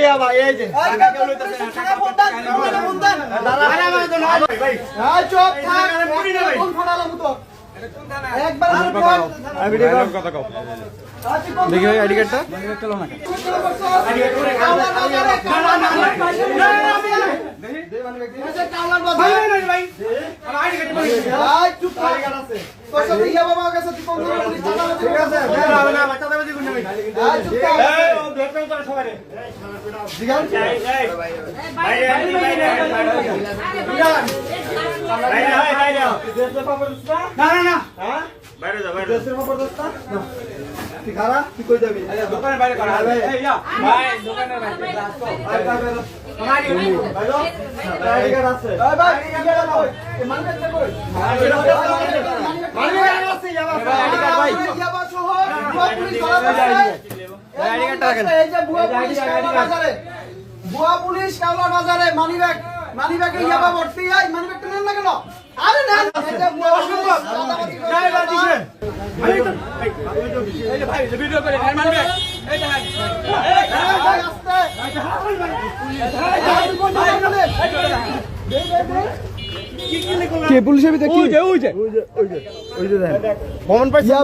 ইয়াবা এই যে কেউ লইতাছে টাকা ফোন দেন ফোন দেন দাঁড়া ভাই ভাই চুপ থাক ফোন ফোনালাম তো একবার ভিডিও কথা কও দেখি ভাই আইডি কার্ডটা চলো না আইডি কার্ড করে দে মানে ব্যক্তি আচ্ছা কাউলার বাদ ভাই ভাই আমার আইডি কার্ড ভাই চুপ থাক আইডি কার্ড আছে তোর সাথে ইয়া বাবা কাছে তুই কোন ধরনের পুলিশ টাকা ঠিক আছে হবে না বাচ্চা দেবে দিগুন না ভাই চুপ থাক এই ও দেখতেও তোর সবাই রে দিগান ভাই দেশের খবর দোস্তা না না না হ্যাঁ বাইরে যা বাইরে দেশের খবর দোস্তা না তুই খারা তুই কই যাবি দোকানের বাইরে করা এই ইয়া ভাই দোকানের বাইরে আসো আমারি ভাইলো আইডি কার্ড আছে ভাই ভাই আইডি কার্ড কই মানকাট কই মানকাট আছে ইয়াবা আইডি কার্ড ভাই ইয়াবা সহ পুলিশ ধরা আইডি কার্ডটা রাখেন এই যে বুয়া পুলিশ কাওলা বাজারে বুয়া পুলিশ কাওলা বাজারে মানিব্যাগে ইয়াবা ভর্তি আই মানিব্যাগটা নেন না কেন আরে না এটা বুয়া অসম্ভব নাই বাদিছেন এই যে ভাই ভিডিও করে মানিব্যাগ এই যে ভাই আস্তে কে পুলিশের ভিতরে কি ওই যে দেখেন প্রমাণ পাইছি ভাই।